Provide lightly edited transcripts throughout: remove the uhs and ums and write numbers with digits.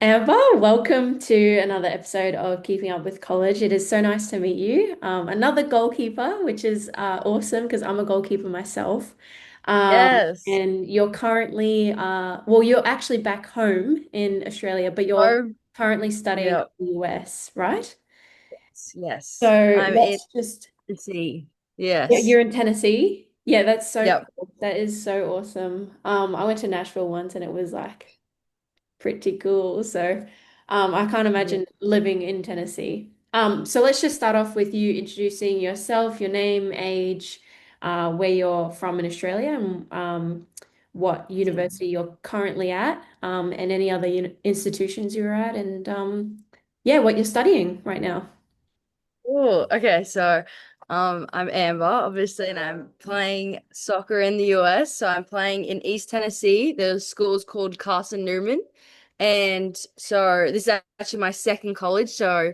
Amber, welcome to another episode of Keeping Up with College. It is so nice to meet you. Another goalkeeper, which is awesome because I'm a goalkeeper myself. Yes. And you're currently, well, you're actually back home in Australia, but you're Oh, currently studying yeah. in the US, right? Yes. So I'm in let's just, Tennessee. yeah, Yes. you're in Tennessee. Yeah, that's so Yep. cool. That is so awesome. I went to Nashville once and it was like pretty cool. So I can't Yeah. imagine living in Tennessee. So let's just start off with you introducing yourself, your name, age, where you're from in Australia, and what university you're currently at, and any other institutions you're at, and yeah, what you're studying right now. Oh, okay. So, I'm Amber, obviously, and I'm playing soccer in the US. So I'm playing in East Tennessee. The school's called Carson-Newman. And so this is actually my second college. So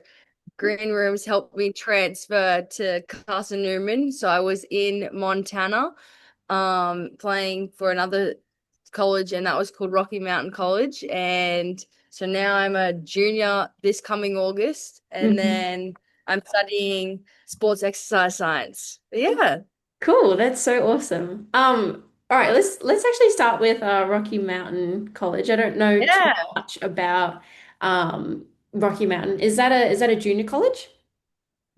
Green Rooms helped me transfer to Carson-Newman. So I was in Montana, playing for another college, and that was called Rocky Mountain College. And so now I'm a junior this coming August, and Mhm. then I'm studying sports exercise science. But yeah. Cool, that's so awesome. All right, let's actually start with Rocky Mountain College. I don't know too Yeah. much about Rocky Mountain. Is that a junior college?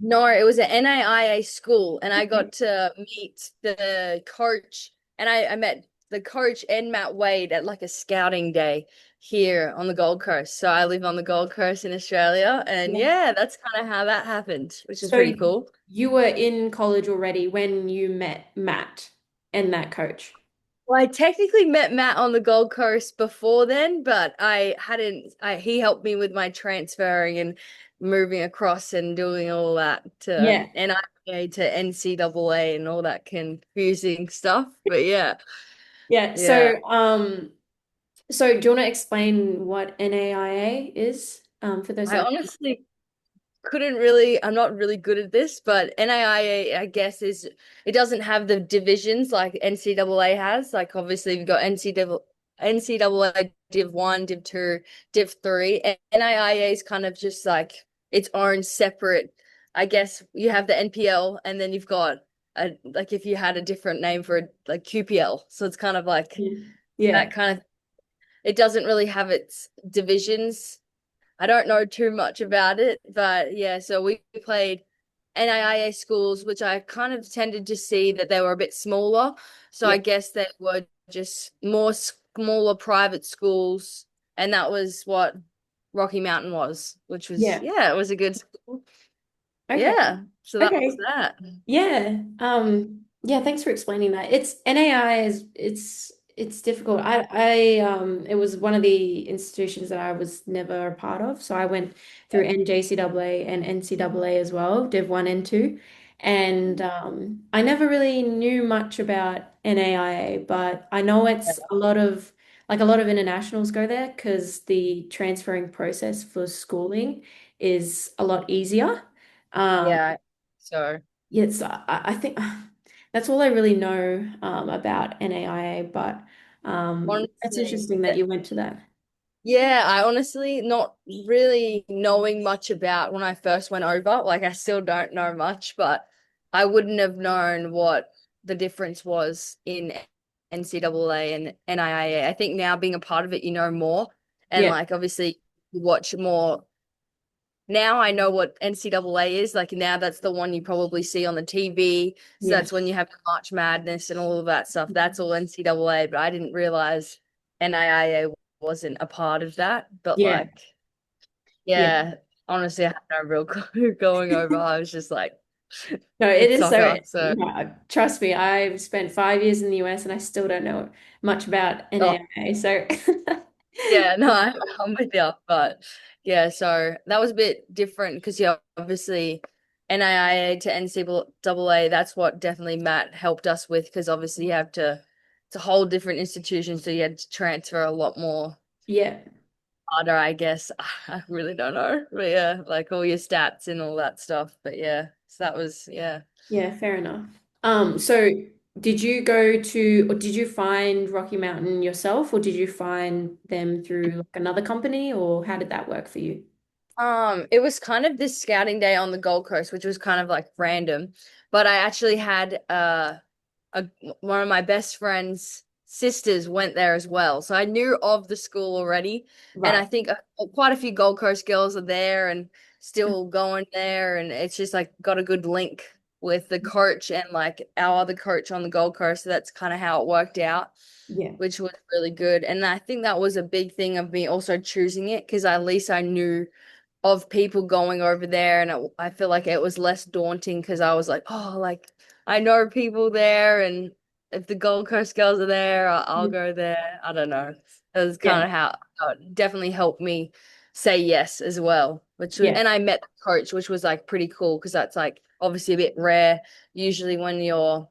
No, it was an NAIA school, and I Okay. got to meet the coach, and I met the coach and Matt Wade at like a scouting day here on the Gold Coast. So I live on the Gold Coast in Australia, and Yeah. yeah, that's kind of how that happened, which is So pretty cool. you were in college already when you met Matt and that coach. Well, I technically met Matt on the Gold Coast before then, but I hadn't. He helped me with my transferring and moving across and doing all that to Yeah. NIA to NCAA and all that confusing stuff. But yeah, Yeah. yeah. So do you want to explain what NAIA is for those I that honestly couldn't really. I'm not really good at this, but NIA, I guess, is it doesn't have the divisions like NCAA has. Like obviously, you've got NCAA Div 1, Div 2, Div 3. And NIA is kind of just like its own separate. I guess you have the NPL, and then you've got a like if you had a different name for it, like QPL. So it's kind of like yeah. Yeah. that kind of. It doesn't really have its divisions. I don't know too much about it, but yeah, so we played NAIA schools, which I kind of tended to see that they were a bit smaller. So Yeah. I guess they were just more smaller private schools, and that was what Rocky Mountain was, which was Yeah. yeah, it was a good school. Okay. Yeah, so that was Okay. that. Yeah. Yeah, thanks for explaining that. It's NAI is it's difficult. It was one of the institutions that I was never a part of. So I went through NJCAA and NCAA as well, Div 1 and 2. And I never really knew much about NAIA, but I know it's a lot of internationals go there because the transferring process for schooling is a lot easier. Um, Yeah, so Yes, I think that's all I really know about NAIA, but that's honestly, interesting that you went to that. yeah, I honestly not really knowing much about when I first went over. Like I still don't know much, but I wouldn't have known what the difference was in NCAA and NIAA. I think now being a part of it, you know more. And Yeah, like obviously you watch more. Now I know what NCAA is. Like now that's the one you probably see on the TV. So yeah, that's when you have March Madness and all of that stuff. That's all NCAA, but I didn't realize NIAA wasn't a part of that. But yeah, like, yeah. yeah, honestly, I had no real clue going over. I was just like, No, it it's is so. soccer. So, No, trust me, I've spent 5 years in the US and I still don't know much about oh, NAIA. So, yeah, no, I'm with you. But yeah, so that was a bit different because, yeah, obviously NIA to NCAA, that's what definitely Matt helped us with because obviously you have to, it's a whole different institution. So you had to transfer a lot more yeah, harder, I guess. I really don't know. But yeah, like all your stats and all that stuff. But yeah, so that was, yeah. yeah, fair enough. So did you go to, or did you find Rocky Mountain yourself, or did you find them through like another company, or how did that work for you? It was kind of this scouting day on the Gold Coast, which was kind of like random, but I actually had a one of my best friend's sisters went there as well, so I knew of the school already, and Right. I think quite a few Gold Coast girls are there and still going there, and it's just like got a good link with the coach and like our other coach on the Gold Coast, so that's kind of how it worked out, Yeah. which was really good, and I think that was a big thing of me also choosing it because at least I knew of people going over there, and I feel like it was less daunting because I was like, oh, like I know people there, and if the Gold Coast girls are there, I'll go there. I don't know. It was kind Yeah. of how it definitely helped me say yes as well. Yeah. And I met the coach, which was like pretty cool because that's like obviously a bit rare. Usually when you're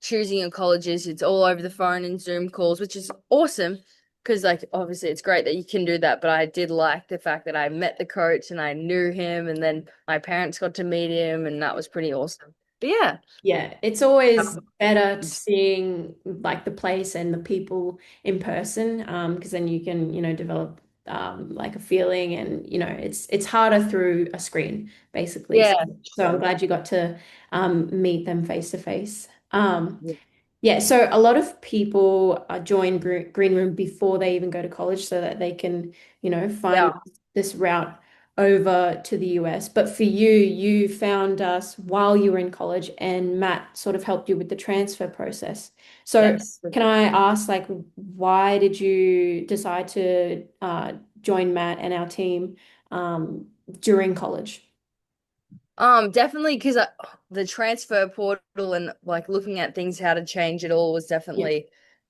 choosing your colleges, it's all over the phone and Zoom calls, which is awesome because like obviously it's great that you can do that, but I did like the fact that I met the coach and I knew him and then my parents got to meet him and that was pretty awesome. But yeah. Yeah, it's always better to seeing like the place and the people in person, because then you can, develop like a feeling, and it's harder through a screen, basically. So, Yeah, so I'm sure. glad you got to meet them face to face. Um, Yeah. yeah, so a lot of people join Green Room before they even go to college so that they can, find Yeah. this route over to the US. But for you, you found us while you were in college, and Matt sort of helped you with the transfer process. So Yes. can I ask, like, why did you decide to join Matt and our team during college? Definitely because the transfer portal and like looking at things, how to change it all was Yeah, definitely,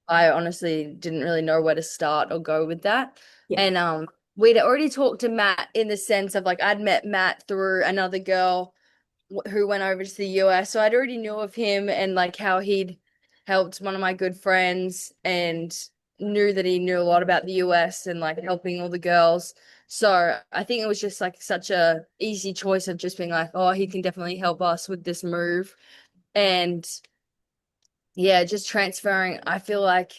I honestly didn't really know where to start or go with that. yeah, And we'd already talked to Matt in the sense of like I'd met Matt through another girl who went over to the US. So I'd already knew of him and like how he'd helped one of my good friends and knew that he knew a lot about the US and like helping all the girls. So I think it was just like such a easy choice of just being like, oh, he can definitely help us with this move. And yeah, just transferring. I feel like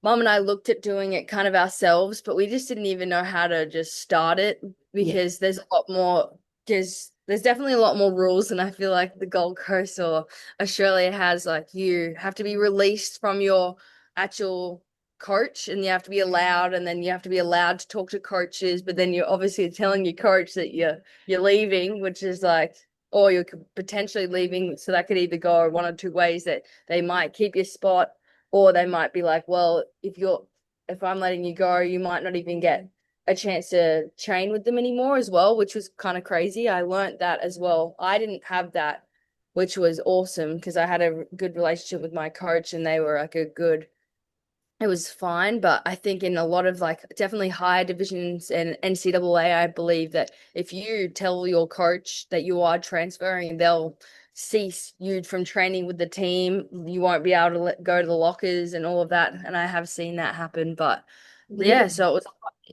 Mom and I looked at doing it kind of ourselves, but we just didn't even know how to just start it yeah, because there's a lot more there's definitely a lot more rules than I feel like the Gold Coast or Australia has. Like you have to be released from your actual coach and you have to be allowed and then you have to be allowed to talk to coaches, but then you're obviously telling your coach that you're leaving, which is like or you're potentially leaving. So that could either go one or two ways that they might keep your spot or they might be like, well, if I'm letting you go, you might not even get a chance to train with them anymore as well, which was kind of crazy. I learned that as well. I didn't have that, which was awesome because I had a good relationship with my coach and they were like a good it was fine, but I think in a lot of like definitely higher divisions and NCAA, I believe that if you tell your coach that you are transferring, they'll cease you from training with the team. You won't be able to go to the lockers and all of that. And I have seen that happen. But yeah, really. so it was,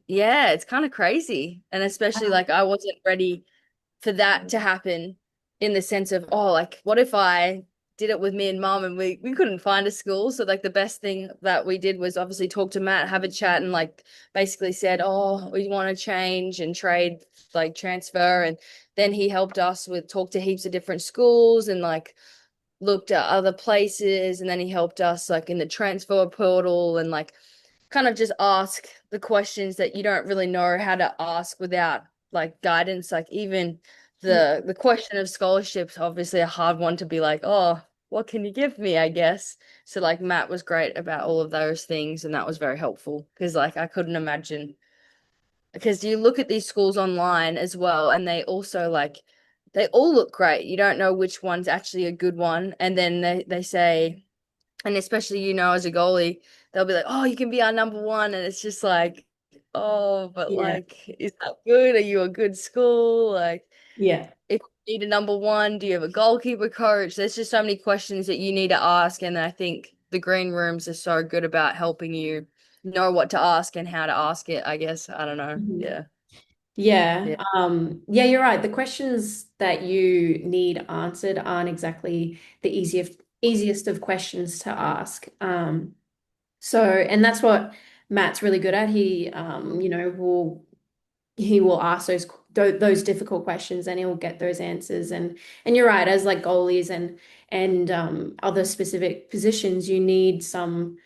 yeah, it's kind of crazy. And especially like I wasn't ready for that to happen in the sense of, oh, like what if I did it with me and mom and we couldn't find a school. So like the best thing that we did was obviously talk to Matt, have a chat and like basically said, oh, we want to change and trade, like transfer. And then he helped us with talk to heaps of different schools and like looked at other places and then he helped us like in the transfer portal and like kind of just ask the questions that you don't really know how to ask without like guidance. Like even Yeah. the question of scholarships, obviously a hard one to be like, oh, what can you give me, I guess. So like Matt was great about all of those things and that was very helpful because like I couldn't imagine because you look at these schools online as well and they also like they all look great. You don't know which one's actually a good one. And then they say and especially, as a goalie, they'll be like, oh, you can be our number one. And it's just like, oh, but Yeah. like, is that good? Are you a good school? Like, Yeah. if you need a number one, do you have a goalkeeper coach? There's just so many questions that you need to ask. And I think the green rooms are so good about helping you know what to ask and how to ask it, I guess. I don't know. Mhm. Yeah. Yeah, Yeah. yeah, you're right. The questions that you need answered aren't exactly the easiest easiest of questions to ask. And that's what Matt's really good at. He will ask those difficult questions and he'll get those answers. And you're right, as like goalies and other specific positions, you need some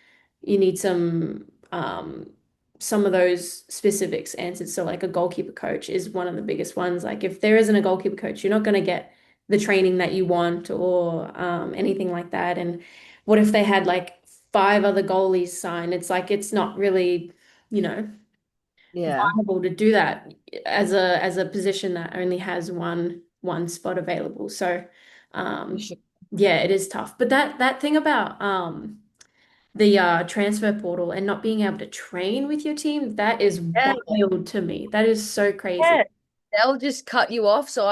of those specifics answered. So like a goalkeeper coach is one of the biggest ones. Like if there isn't a goalkeeper coach, you're not going to get the training that you want or anything like that. And what if they had like five other goalies signed? It's like it's not really, you know, Yeah, viable to do that as a position that only has one spot available. So for um sure. yeah, it is tough. But that thing about the transfer portal and not being able to train with your team, that is Yeah. wild to me. That is so crazy. Yeah. They'll just cut you off. So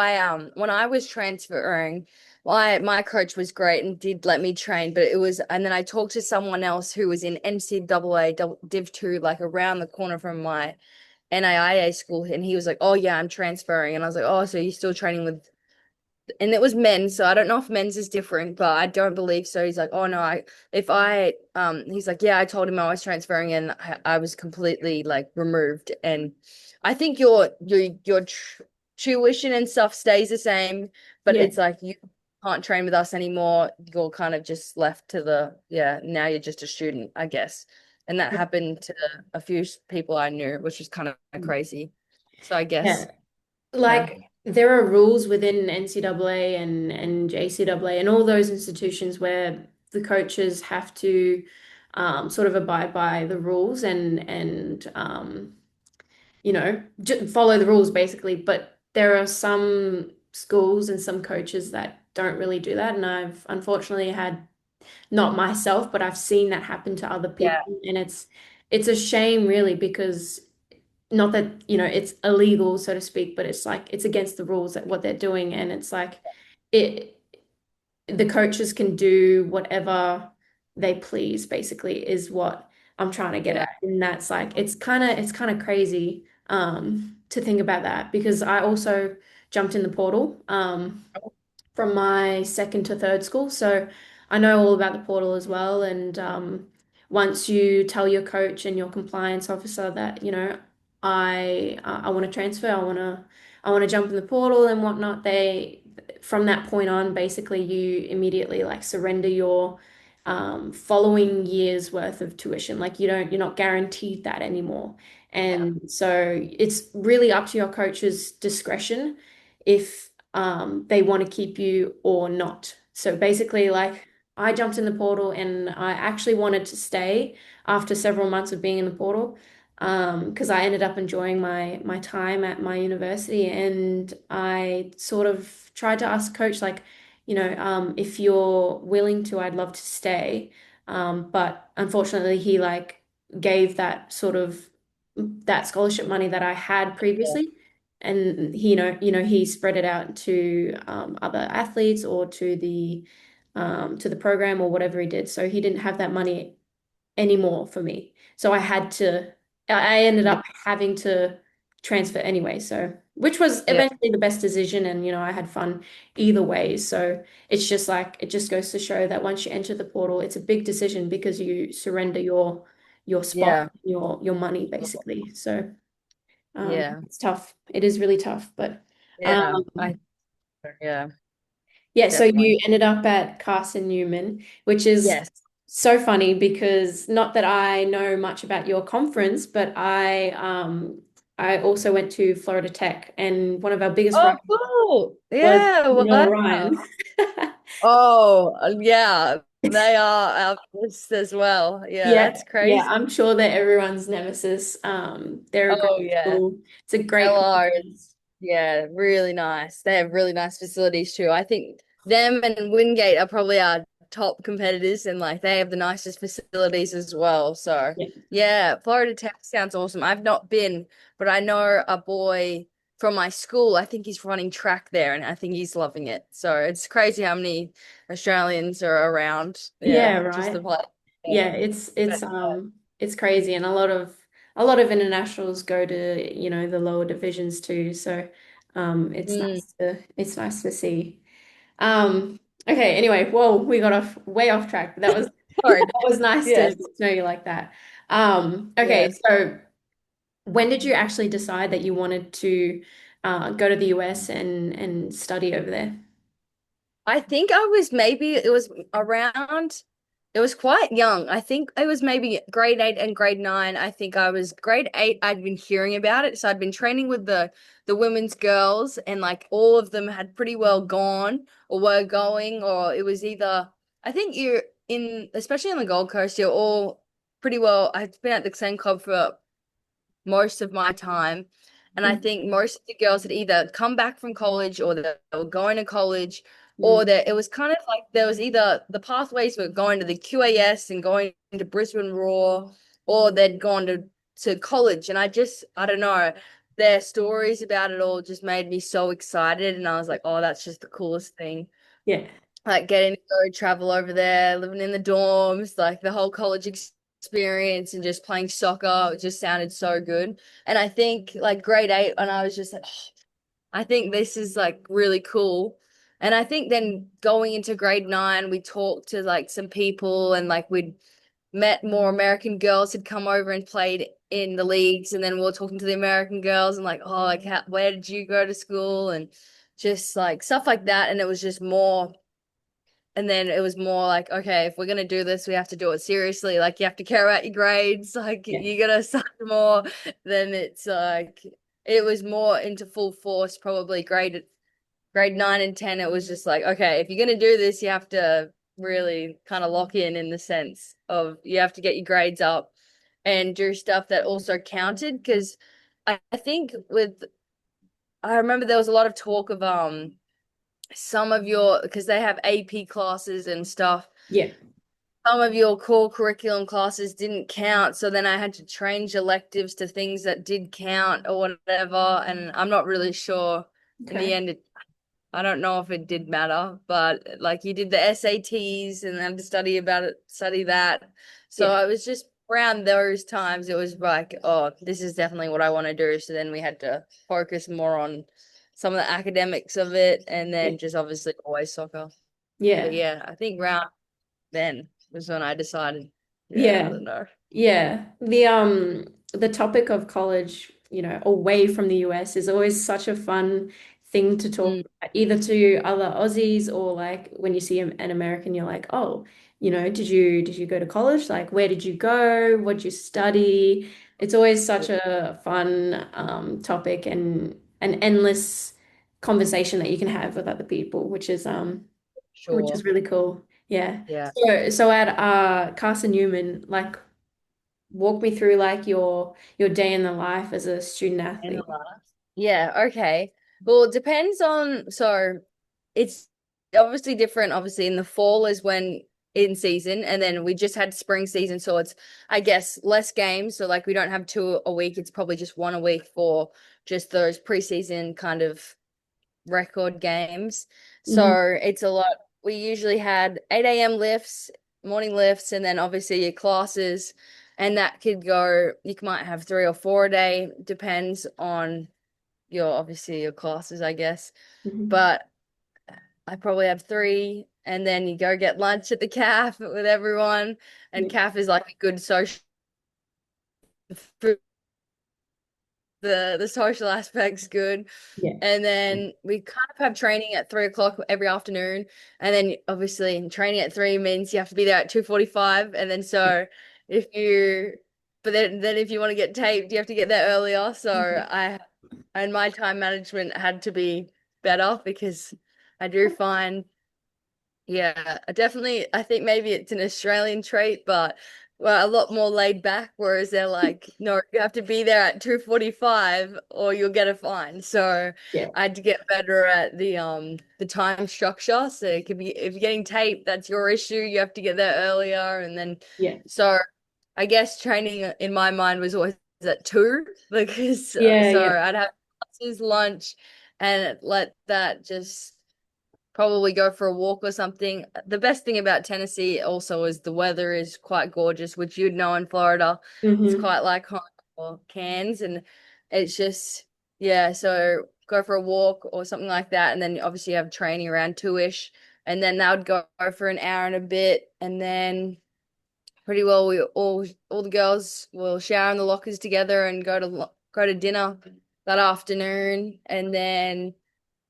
when I was transferring, my coach was great and did let me train, but it was and then I talked to someone else who was in NCAA Div 2, like around the corner from my NAIA school, and he was like, "Oh yeah, I'm transferring." And I was like, "Oh, so you're still training with," and it was men's, so I don't know if men's is different, but I don't believe so. He's like, "Oh no, he's like, yeah, I told him I was transferring, and I was completely like removed." And I think your tuition and stuff stays the same, but Yeah. it's like you can't train with us anymore. You're kind of just left to yeah, now you're just a student, I guess. And that happened to a few people I knew, which was kind of crazy. So I guess, Yeah. yeah, Like there are rules within NCAA and JCAA and all those institutions where the coaches have to sort of abide by the rules and follow the rules basically. But there are some schools and some coaches that don't really do that. And I've unfortunately had, not myself, but I've seen that happen to other yeah, people. And it's a shame really because not that, it's illegal, so to speak, but it's like it's against the rules at what they're doing. And it's like it the coaches can do whatever they please, basically, is what I'm trying to get yeah, at. And that's like it's kind of crazy to think about that because I also jumped in the portal from my second to third school. So I know all about the portal as well. And once you tell your coach and your compliance officer that, I want to transfer, I want to jump in the portal and whatnot, they from that point on, basically you immediately like surrender your following year's worth of tuition. Like you're not guaranteed that anymore. yeah, And so it's really up to your coach's discretion if they want to keep you or not. So basically, like I jumped in the portal and I actually wanted to stay after several months of being in the portal because I ended up enjoying my time at my university and I sort of tried to ask coach like, if you're willing to, I'd love to stay. But unfortunately, he like gave that scholarship money that I had yeah, previously and he spread it out to other athletes or to the program or whatever he did. So he didn't have that money anymore for me. So I ended yeah, up having to transfer anyway. So which was yeah, eventually the best decision, and I had fun either way. So it's just like it just goes to show that once you enter the portal, it's a big decision because you surrender your spot, yeah, your money basically. So. yeah, It's tough. It is really tough, but yeah. um, Yeah, yeah. So definitely. you ended up at Carson-Newman, which is Yes. so funny because not that I know much about your conference, but I also went to Florida Tech, and one of our biggest Oh, rivals cool. was Yeah, Noah wow. Ryan. Oh, yeah. They are our best as well. Yeah, Yeah, that's yeah. crazy. I'm sure they're everyone's nemesis. They're a Oh, great yeah. school. It's a great LR conference. is, yeah, really nice. They have really nice facilities too. I think them and Wingate are probably our top competitors, and like they have the nicest facilities as well. So, Yeah. yeah, Florida Tech sounds awesome. I've not been, but I know a boy from my school. I think he's running track there, and I think he's loving it. So it's crazy how many Australians are around. Yeah, Yeah, just the right. play. Yeah. Yeah, it's crazy and a lot of internationals go to, the lower divisions too. So it's Mm, nice to see. Um Okay, anyway, whoa, we got off way off track, but that was Sorry. that was nice to Yes. get to know you like that. Okay, Yes. so when did you actually decide that you wanted to go to the US and study over there? I think I was maybe it was around it was quite young. I think it was maybe grade 8 and grade 9. I think I was grade 8 I'd been hearing about it. So I'd been training with the women's girls and like all of them had pretty well gone or were going or it was either I think you're in especially on the Gold Coast you're all pretty well I've been at the same club for most of my time. And I Mm, think most of the girls had either come back from college or they were going to college, or mm, that it was kind of like there was either the pathways were going to the QAS and going to Brisbane Raw, or they'd gone to college. And I don't know, their stories about it all just made me so excited. And I was like, oh, that's just the coolest thing yeah, like getting to go travel over there, living in the dorms, like the whole college experience and just playing soccer. It just sounded so good. And I think like grade 8, and I was just like, oh, I think this is like really cool. And I think then going into grade 9, we talked to like some people and like we'd met more American girls had come over and played in the leagues. And then we were talking to the American girls and like, oh, like where did you go to school? And just like stuff like that. And it was just more and then it was more like, okay, if we're gonna do this, we have to do it seriously. Like you have to care about your grades. Like yeah, you gotta study more. Then it's like it was more into full force. Probably grade 9 and 10. It was just like, okay, if you're gonna do this, you have to really kind of lock in the sense of you have to get your grades up and do stuff that also counted. Because I think with I remember there was a lot of talk of some of your because they have AP classes and stuff. yeah. Some of your core curriculum classes didn't count, so then I had to change electives to things that did count or whatever. And I'm not really sure in the Okay. end. I don't know if it did matter, but like you did the SATs and had to study about it, study that. So Yeah, I was just around those times. It was like, oh, this is definitely what I want to do. So then we had to focus more on some of the academics of it, and yeah, then just obviously always soccer. But yeah. yeah, I think round then was when I decided, yeah, I Yeah. don't know. Yeah. The topic of college, away from the US is always such a fun thing to talk Mm, about, either to other Aussies or like when you see an American, you're like, oh, did you go to college? Like, where did you go? What'd you study? It's always such a fun topic and an endless conversation that you can have with other people, which is sure. really cool. Yeah. Yeah. So at Carson-Newman, like walk me through like your day in the life as a student And the athlete. last. Yeah, okay. Well, it depends on so it's obviously different. Obviously, in the fall is when in season, and then we just had spring season, so it's I guess less games. So like we don't have two a week, it's probably just one a week for just those preseason kind of record games. Hmm. So it's a lot. We usually had 8 a.m. lifts, morning lifts, and then obviously your classes. And that could go, you might have 3 or 4 a day, depends on your obviously your classes, I guess. Hmm. But I probably have three, and then you go get lunch at the caf with everyone. And Yeah. caf is like a good social the social aspect's good. Yeah. And then we kind of have training at 3 o'clock every afternoon. And then obviously training at 3 means you have to be there at 2:45. And then so if you but then if you want to get taped, you have to get there earlier. So Yeah. I and my time management had to be better because I do find yeah, definitely. I think maybe it's an Australian trait, but well, a lot more laid back. Whereas they're like, no, you have to be there at 2:45 or you'll get a fine. So Yeah. I had to get better at the time structure. So it could be if you're getting taped, that's your issue. You have to get there earlier, and then Yeah. so I guess training in my mind was always at 2 because Yeah. so Yeah. I'd have classes, lunch, and let that just probably go for a walk or something. The best thing about Tennessee also is the weather is quite gorgeous, which you'd know in Florida. It's Hmm. quite like home or Cairns, and it's just yeah. So go for a walk or something like that, and then obviously you have training around 2-ish. and then that would go for an hour and a bit, and then pretty well we all the girls will shower in the lockers together and go to dinner that afternoon, and then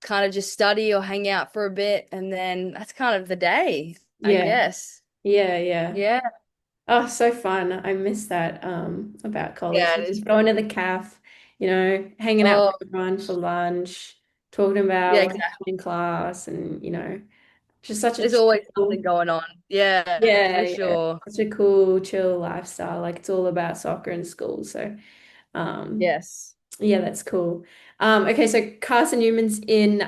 kind of just study or hang out for a bit, and then that's kind of the day, I Yeah. guess. Yeah, yeah. Yeah. Oh, so fun. I miss that about college. Yeah, it is Just pretty going to the cool. calf, hanging out Oh, with everyone for lunch, talking yeah, about what exactly. happened in class and, just such a There's always chill, something going on. Yeah, yeah, for yeah. sure. Such a cool, chill lifestyle. Like it's all about soccer in school. So um Yes. yeah, that's cool. Okay, so Carson-Newman's in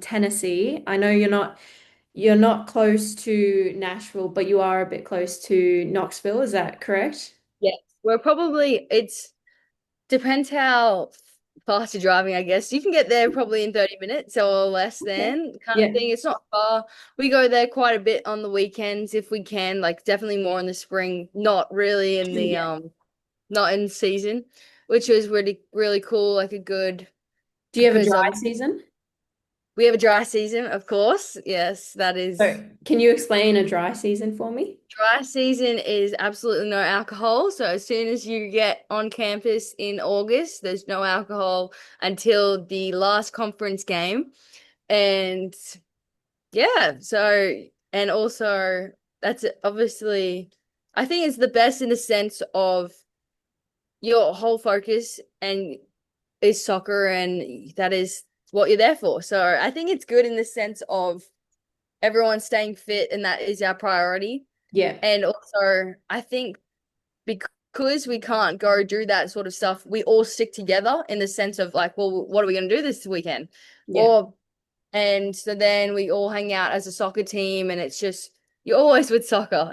Tennessee. I know you're not close to Nashville, but you are a bit close to Knoxville, is that correct? Yes. It's depends how fast you're driving, I guess. You can get there probably in 30 minutes or less Okay. than kind of Yeah. thing. It's not far. We go there quite a bit on the weekends if we can, like definitely more in the spring, not really in the Yeah. not in season, which was really really cool, like a good Do you have a because dry obviously season? we have a dry season, of course. Yes, that is. So can you explain a dry season for me? Dry season is absolutely no alcohol. So as soon as you get on campus in August, there's no alcohol until the last conference game. And yeah, so and also that's obviously I think it's the best in the sense of your whole focus and is soccer and that is what you're there for. So I think it's good in the sense of everyone staying fit and that is our priority. Yeah. And also, I think because we can't go do that sort of stuff, we all stick together in the sense of like, well, what are we going to do this weekend? Yeah. Or, and so then we all hang out as a soccer team, and it's just, you're always with soccer.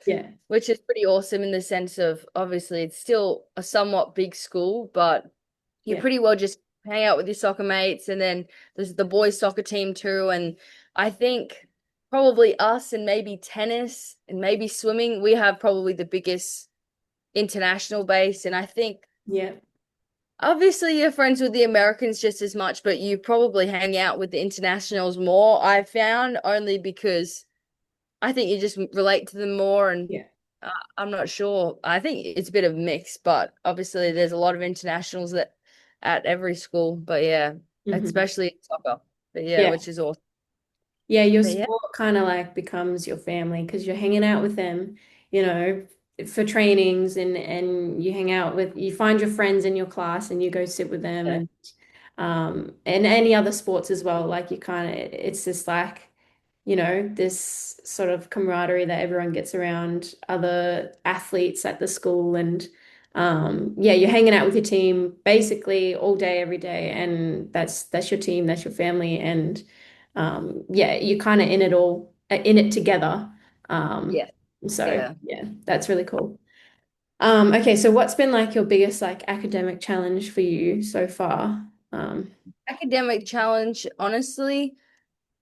Yeah. Which is pretty awesome in the sense of obviously it's still a somewhat big school, but you Yeah. pretty well just hang out with your soccer mates, and then there's the boys soccer team too. And I think probably us and maybe tennis and maybe swimming, we have probably the biggest international base. And I think Yeah. obviously you're friends with the Americans just as much, but you probably hang out with the internationals more, I've found, only because I think you just relate to them more. And Yeah. I'm not sure. I think it's a bit of a mix, but obviously there's a lot of internationals that at every school. But yeah, Hmm. especially in soccer. But yeah, Yeah. which is awesome. Yeah, your But yeah, sport kind of like becomes your family because you're hanging out with them, you know, for trainings and you find your friends in your class and you go sit with them and any other sports as well. Like it's just like this sort of camaraderie that everyone gets around other athletes at the school. And yeah, you're hanging out with your team basically all day, every day. And that's your team, that's your family. And yeah, you're kind of in it together. Um, yeah, so yeah. yeah, that's really cool. Okay, so what's been like your biggest like academic challenge for you so far? Academic challenge, honestly,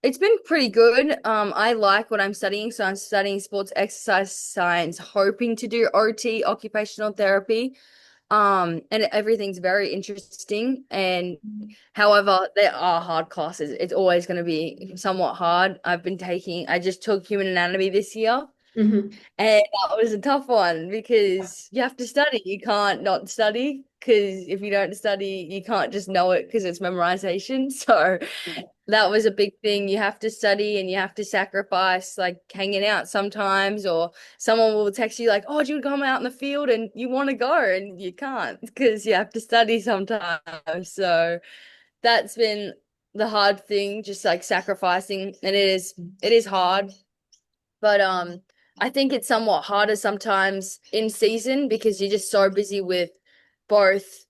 it's been pretty good. I like what I'm studying, so I'm studying sports exercise science, hoping to do OT, occupational therapy. And everything's very interesting. And however, there are hard classes. It's always going to be somewhat hard. I just took human anatomy this year, Hmm. and that was a tough one because you have to study. You can't not study because if you don't study, you can't just know it because it's memorization. So that was a big thing. You have to study and you have to sacrifice like hanging out sometimes, or someone will text you like, "Oh, do you come out in the field?" and you want to go and you can't because you have to study sometimes. So that's been the hard thing, just like sacrificing, and it is hard, but I think it's somewhat harder sometimes in season because you're just so busy with both.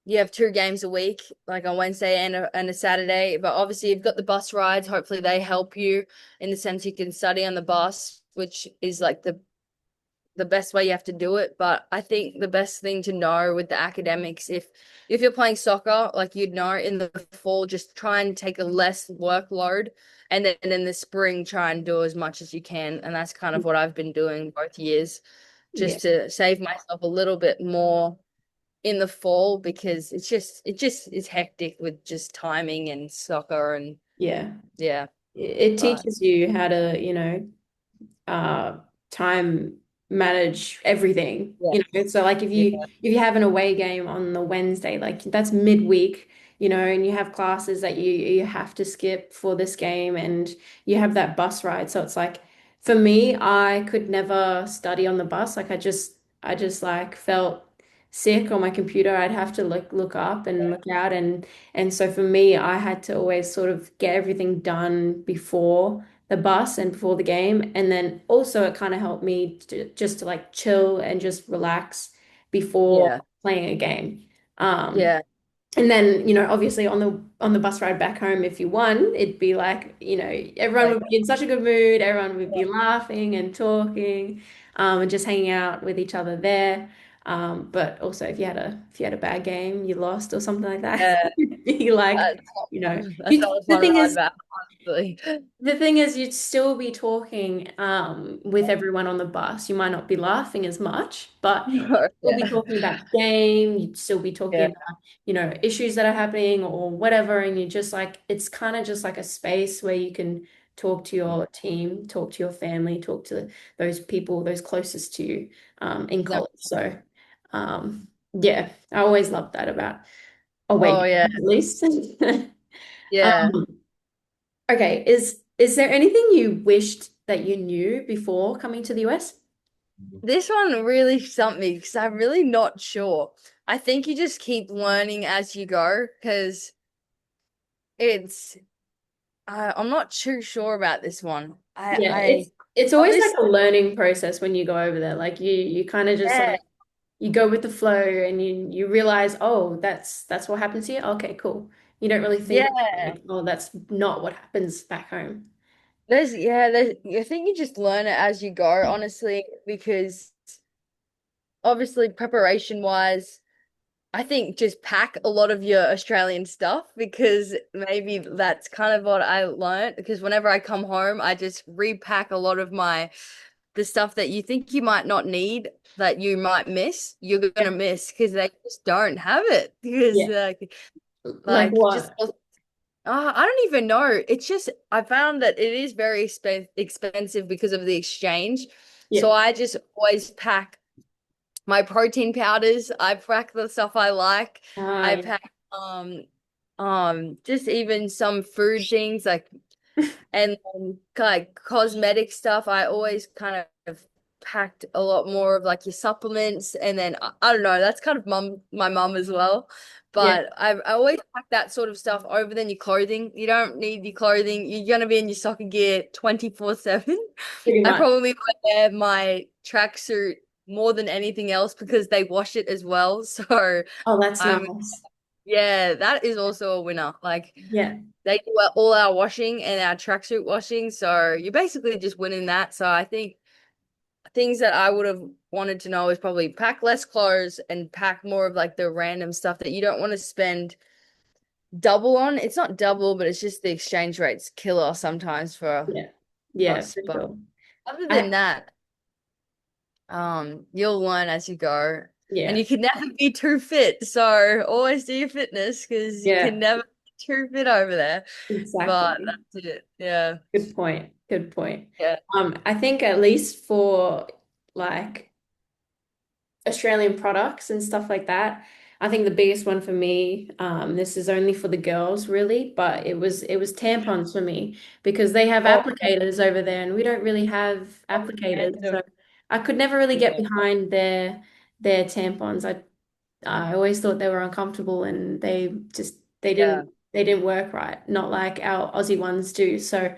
You have two games a week, like on Wednesday and a Saturday. But obviously, you've got the bus rides. Hopefully, they help you in the sense you can study on the bus, which is like the best way you have to do it. But I think the best thing to know with the academics, if you're playing soccer, like you'd know in the fall, just try and take a less workload, and then in the spring, try and do as much as you can. And that's kind of what I've been doing both years, Yeah. just to save myself a little bit more in the fall because it just is hectic with just timing and soccer and Yeah. yeah. it But teaches you how to, uh time manage everything, yeah, so like if yeah, you have an away game on the Wednesday, like that's midweek, and you have classes that you have to skip for this game, and you have that bus ride. So it's like, for me, I could never study on the bus. Like I just like felt sick on my computer. I'd have to look up and look out, and so for me, I had to always sort of get everything done before the bus and before the game. And then also it kind of helped me just to like chill and just relax before yeah, playing a game. Um, yeah, and then, obviously on the bus ride back home, if you won, it'd be like, everyone like, would be in such a good mood, everyone would be laughing and talking, and just hanging out with each other there. But also if you had a bad game, you lost or something like that, yeah. it'd be like, That's that's you, not a the fun thing ride is, back, honestly. you'd still be talking with everyone on the bus. You might not be laughing as much, but you'll be Yeah, talking about the game. You'd still be talking yeah, about, issues that are happening or whatever. And you just like, it's kind of just like a space where you can talk to your team, talk to your family, talk to those people, those closest to you in no, college. So, yeah, I always loved that about away oh yeah, games, at least. yeah. Um, Okay, is there anything you wished that you knew before coming to the US? This one really stumped me because I'm really not sure. I think you just keep learning as you go because it's I'm not too sure about this one. Yeah, it's I it's always like obviously a learning process when you go over there. Like you kind of just yeah, like you go with the flow and you realize, oh, that's what happens here. Okay, cool. You don't really think yeah. like, oh, that's not what happens back home. There's I think you just learn it as you go, honestly, because obviously preparation wise, I think just pack a lot of your Australian stuff because maybe that's kind of what I learned because whenever I come home, I just repack a lot of the stuff that you think you might not need that you might miss, you're Yeah. gonna miss because they just don't have it because Yeah. Like like just what? I don't even know. It's just I found that it is very expensive because of the exchange. So Yeah. I just always pack my protein powders. I pack the stuff I like. I Yeah. pack just even some food things like and like cosmetic stuff. I always kind of packed a lot more of like your supplements and then I don't know, that's kind of my mum as well. Yeah. But I always pack that sort of stuff over than your clothing. You don't need your clothing. You're gonna be in your soccer gear 24/7. Pretty I much. probably wear my tracksuit more than anything else because they wash it as well. So Oh, that's I'm nice. yeah, that is also a winner. Like Yeah. they do all our washing and our tracksuit washing, so you're basically just winning that. So I think things that I would have wanted to know is probably pack less clothes and pack more of like the random stuff that you don't want to spend double on. It's not double, but it's just the exchange rate's killer sometimes for Yeah. Yeah, us. for But sure. other than I that, you'll learn as you go. And yeah. you can never be too fit. So always do your fitness because you can Yeah, never be too fit over there. But exactly. that's it. Yeah. Good point. Good point. Yeah. I think at least for like Australian products and stuff like that, I think the biggest one for me, this is only for the girls really, but it was tampons for me because they have Oh, applicators over there and we don't really have applicators. random. So I could never really get Yeah. behind their tampons. I always thought they were uncomfortable and they Yeah. didn't work right, not like our Aussie ones do. So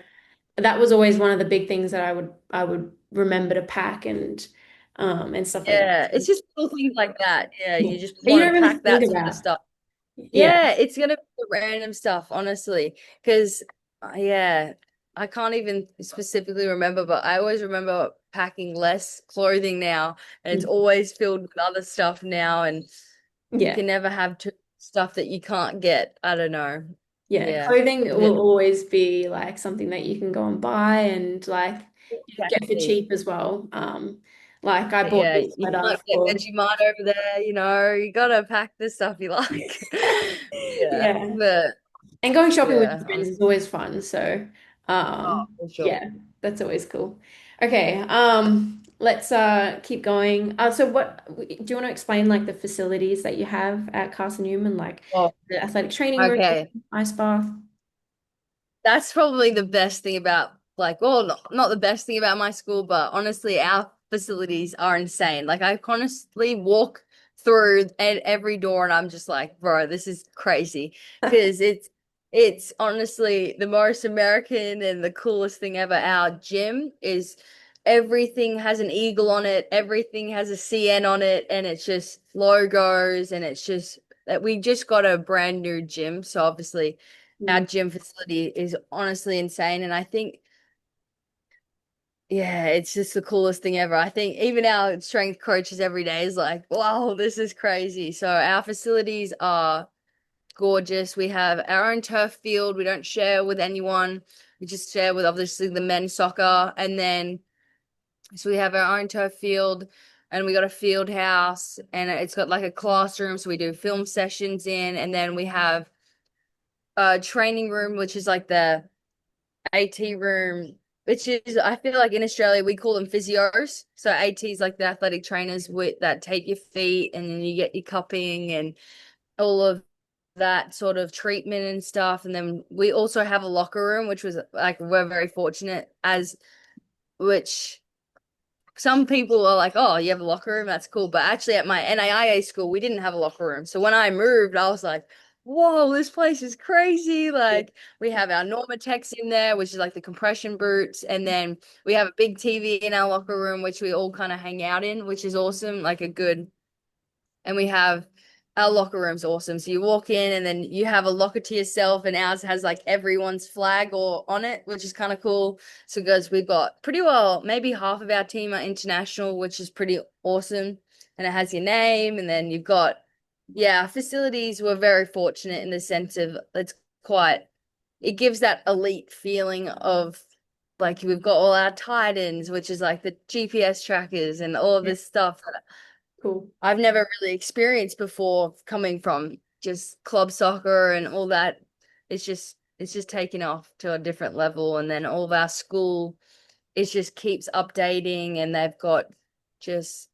that was always one of the big things that I would remember to pack and stuff like that. Yeah. It's just little things like that. Yeah. Yeah. You just But you want don't to really pack think that sort of about, stuff. yeah, Yeah. It's going to be the random stuff, honestly. Because, yeah, I can't even specifically remember, but I always remember packing less clothing now. And it's always filled with other stuff now. And you yeah, can never have stuff that you can't get. I don't know. yeah. Yeah. Clothing Yeah. will always be like something that you can go and buy and like get for Exactly. cheap as well. Like I But bought yeah, this you sweater might get for Vegemite over there, you gotta pack the stuff you like. Yeah. yeah. But And going shopping with yeah, friends is always fun. So, Oh, for sure. Yeah, that's always cool. Okay, let's keep going. So what do you want to explain like the facilities that you have at Carson-Newman, like Oh, the athletic training room, okay. ice bath? That's probably the best thing about like, well, not the best thing about my school, but honestly, our facilities are insane. Like I honestly walk through at every door and I'm just like, bro, this is crazy. Because it's honestly the most American and the coolest thing ever. Our gym is everything has an eagle on it, everything has a CN on it, and it's just logos and it's just that we just got a brand new gym. So obviously our Mm, gym facility is honestly insane. And I think, yeah, it's just the coolest thing ever. I think even our strength coaches every day is like, wow, this is crazy. So our facilities are gorgeous. We have our own turf field. We don't share with anyone. We just share with obviously the men's soccer. And then, so we have our own turf field and we got a field house and it's got like a classroom. So we do film sessions in. And then we have a training room, which is like the AT room, which is I feel like in Australia we call them physios. So AT is like the athletic trainers with that take your feet and then you get your cupping and all of that sort of treatment and stuff. And then we also have a locker room, which was like we're very fortunate as which some people are like, oh, you have a locker room, that's cool. But actually, at my NAIA school, we didn't have a locker room. So when I moved, I was like, whoa, this place is crazy. yeah. Like, we have our Normatex in there, which is like the compression boots. And then we have a big TV in our locker room, which we all kind of hang out in, which is awesome. Like, a good and we have our locker room's awesome. So you walk in and then you have a locker to yourself, and ours has like everyone's flag or on it, which is kind of cool. So because we've got pretty well maybe half of our team are international, which is pretty awesome. And it has your name, and then you've got yeah, facilities were very fortunate in the sense of it's quite it gives that elite feeling of like we've got all our Titans, which is like the GPS trackers and all of Yeah, this stuff cool. I've never really experienced before coming from just club soccer and all that. It's just taken off to a different level. And then all of our school, it just keeps updating and they've got just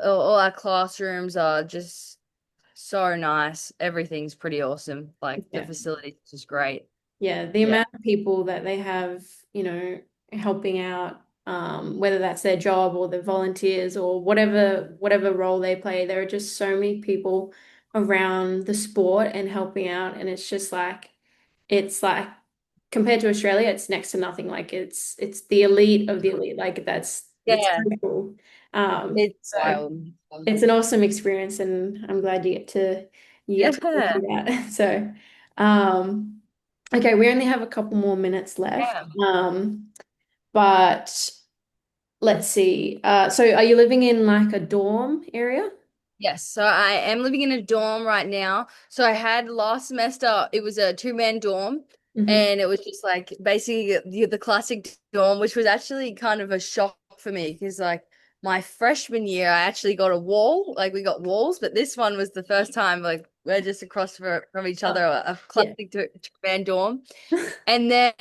all our classrooms are just so nice. Everything's pretty awesome. Like the Yeah. facilities is just great. Yeah, the Yeah. amount of people that they have, helping out, whether that's their job or the volunteers or whatever role they play, there are just so many people around the sport and helping out, and it's like compared to Australia, it's next to nothing. Like it's the elite of the elite. Like it's so Yeah. cool. It's So wild. it's an awesome experience, and I'm glad you get to go Yeah. through that. So, um, okay, we only have a couple more minutes left. Yeah. But let's see. So are you living in like a dorm area? Yes, so I am living in a dorm right now. So I had last semester, it was a two-man dorm, Hmm. and it was just like basically the classic dorm, which was actually kind of a shock for me because like my freshman year, I actually got a wall, like we got walls, but this one was the first time like we're just across from each Oh, other, a yeah. classic two-man dorm. And then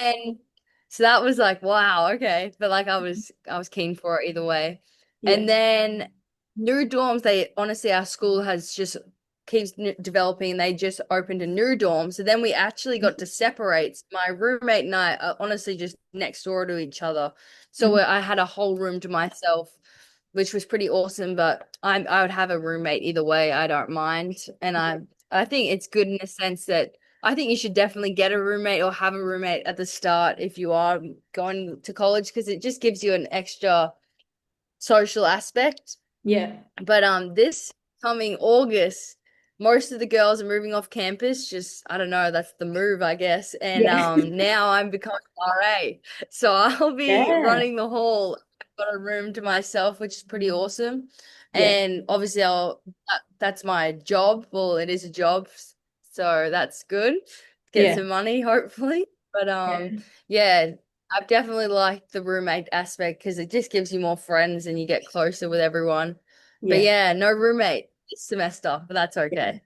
so that was like, wow, okay. But like I was keen for it either way. Yeah. And then new dorms, they honestly our school has just keeps developing. They just opened a new dorm. So then we actually got to separate. My roommate and I are honestly just next door to each other. So Mhm. I had a whole room to myself, which was pretty awesome. But I would have a roommate either way. I don't mind. And I think it's good in a sense that I think you should definitely get a roommate or have a roommate at the start if you are going to college because it just gives you an extra social aspect. Yeah. But this coming August, most of the girls are moving off campus. Just I don't know, that's the move, I guess. And Yeah. now I'm becoming RA, so I'll be Yeah. running the hall. I've got a room to myself, which is pretty awesome. Yeah. And obviously, that's my job. Well, it is a job, so that's good. Get Yeah. some money, hopefully. But Yeah. yeah. I've definitely liked the roommate aspect because it just gives you more friends and you get closer with everyone. But Yeah. yeah, no roommate this semester, but that's Yeah. okay.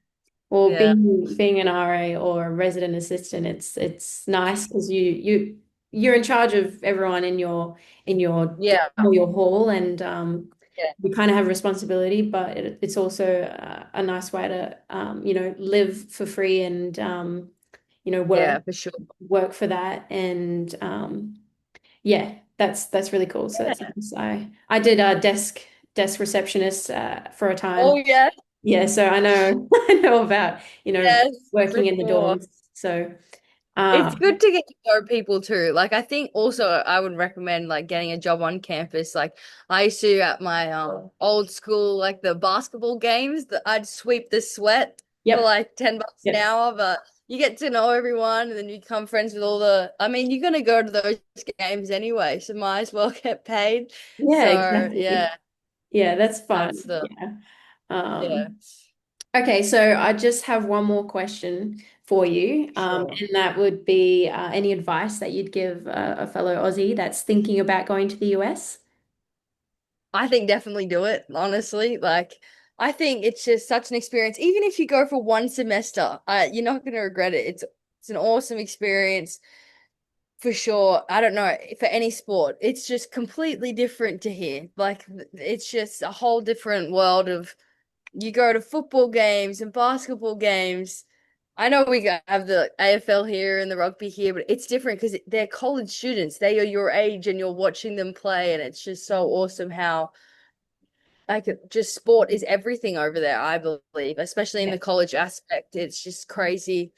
Or Yeah. being an RA or a resident assistant, it's nice because you're in charge of everyone in your dorm Yeah, or your hall, and yeah, you kind of have responsibility, but it's also a nice way to live for free and yeah, for sure. work for that. And yeah, that's really cool. So that's Yeah. nice. I did a desk receptionist for a Oh time. yeah, Yeah, so I know I know about, yes, for working in the sure. dorms. So It's um good to get to know people too. Like I think also I would recommend like getting a job on campus. Like I used to at my old school, like the basketball games, that I'd sweep the sweat for yep, like $10 an yep. hour, but you get to know everyone and then you become friends with all the I mean, you're gonna go to those games anyway, so might as well get paid. Yeah, So exactly. yeah, Yeah, that's fun. that's the Yeah. yeah, Okay, so I just have one more question for you, sure. and that would be any advice that you'd give a fellow Aussie that's thinking about going to the US? I think definitely do it, honestly. Like, I think it's just such an experience. Even if you go for one semester, you're not going to regret it. It's an awesome experience for sure. I don't know, for any sport. It's just completely different to here. Like, it's just a whole different world of you go to football games and basketball games. I know have the AFL here and the rugby here, but it's different because they're college students. They are your age and you're watching them play, and it's just so awesome how like just sport is everything over there, I believe, especially in Yeah, the college aspect. It's just crazy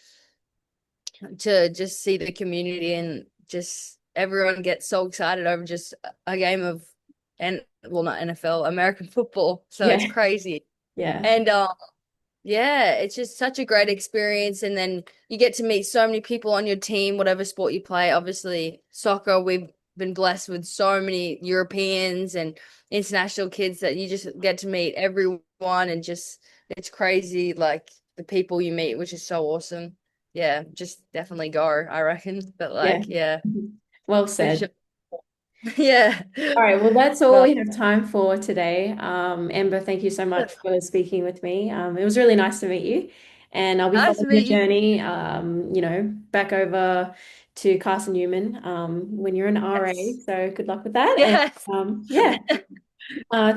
to just see the community and just everyone gets so excited over just a game of and well not NFL, American football. So it's yeah, crazy. yeah, And yeah, it's just such a great experience. And then you get to meet so many people on your team, whatever sport you play. Obviously, soccer, we've been blessed with so many Europeans and international kids that you just get to meet everyone and just it's crazy, like the people you meet, which is so awesome. Yeah, just definitely go, I reckon. But yeah. like, yeah, Well for sure. said. Yeah. All right, well, that's all But we have time for today. Amber, thank you so much for speaking with me. It was really nice to meet you, and I'll be nice to following your meet you. journey, back over to Carson-Newman when you're an RA. Yes. So good luck with that. And Yes. yeah, thank